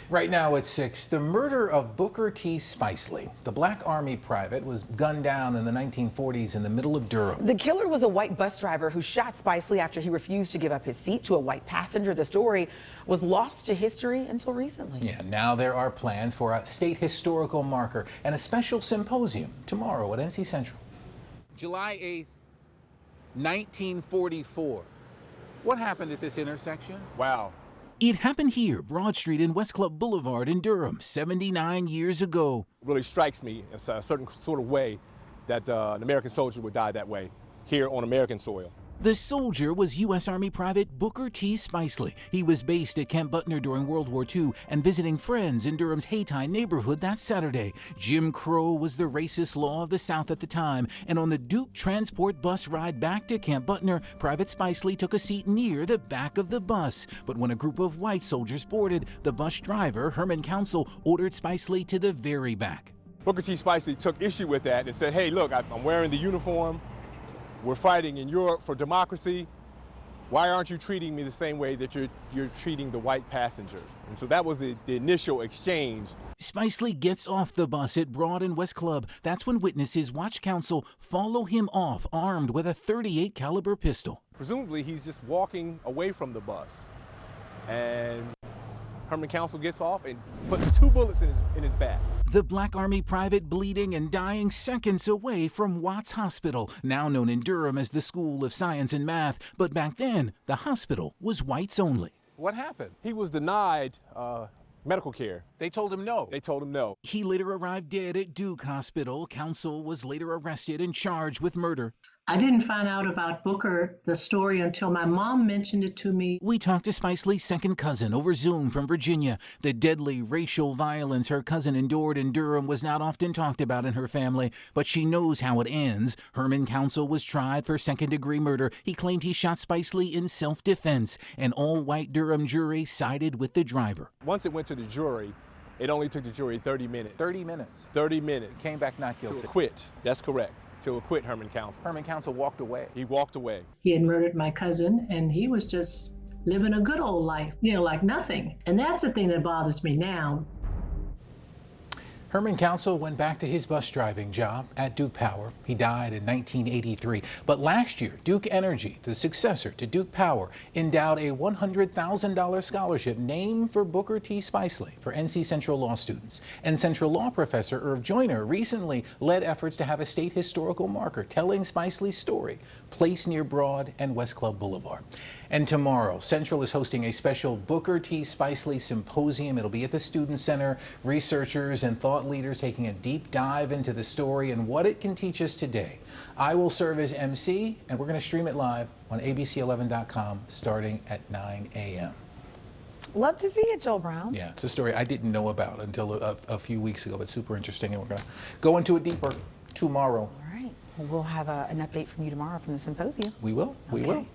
Right now at 6, the murder of Booker T. Spicely. The Black Army private was gunned down in the 1940s in the middle of Durham. The killer was a white bus driver who shot Spicely after he refused to give up his seat to a white passenger. The story was lost to history until recently. Yeah, now there are plans for a state historical marker and a special symposium tomorrow at NC Central. July 8th, 1944. What happened at this intersection? Wow. It happened here, Broad Street and West Club Boulevard in Durham, 79 years ago. It really strikes me in a certain sort of way that an American soldier would die that way here on American soil. The soldier was U.S. Army Private Booker T. Spicely. He was based at Camp Butner during World War II and visiting friends in Durham's Haytime neighborhood that Saturday. Jim Crow was the racist law of the South at the time, and on the Duke transport bus ride back to Camp Butner, Private Spicely took a seat near the back of the bus. But when a group of white soldiers boarded, the bus driver, Herman Council, ordered Spicely to the very back. Booker T. Spicely took issue with that and said, hey, look, I'm wearing the uniform. We're fighting in Europe for democracy. Why aren't you treating me the same way that you're treating the white passengers? And so that was the initial exchange. Spicely gets off the bus at Broad and West Club. That's when witnesses watch Council follow him off, armed with a .38 caliber pistol. Presumably, he's just walking away from the bus. And Herman Council gets off and puts 2 bullets in his back. The Black Army private bleeding and dying seconds away from Watts Hospital, now known in Durham as the School of Science and Math. But back then, the hospital was whites only. What happened? He was denied medical care. They told him no. They told him no. He later arrived dead at Duke Hospital. Council was later arrested and charged with murder. I didn't find out about Booker, the story, until my mom mentioned it to me. We talked to Spicely's second cousin over Zoom from Virginia. The deadly racial violence her cousin endured in Durham was not often talked about in her family, but she knows how it ends. Herman Council was tried for second-degree murder. He claimed he shot Spicely in self-defense. An all-white Durham jury sided with the driver. Once it went to the jury, it only took the jury 30 minutes. 30 minutes. 30 minutes. Came back not guilty. To acquit. That's correct. To acquit Herman Council. Herman Council walked away. He walked away. He had murdered my cousin, and he was just living a good old life, like nothing. And that's the thing that bothers me now. Herman Council went back to his bus driving job at Duke Power. He died in 1983. But last year, Duke Energy, the successor to Duke Power, endowed a $100,000 scholarship named for Booker T. Spicely for NC Central Law students. And Central Law professor Irv Joyner recently led efforts to have a state historical marker telling Spicely's story, placed near Broad and West Club Boulevard. And tomorrow, Central is hosting a special Booker T. Spicely symposium. It'll be at the Student Center. Researchers and thought leaders taking a deep dive into the story and what it can teach us today. I will serve as MC, and we're going to stream it live on ABC11.com starting at 9 a.m. Love to see it, Joel Brown. Yeah, it's a story I didn't know about until a few weeks ago, but super interesting, and we're going to go into it deeper tomorrow. All right. We'll have an update from you tomorrow from the symposium. We will. We will.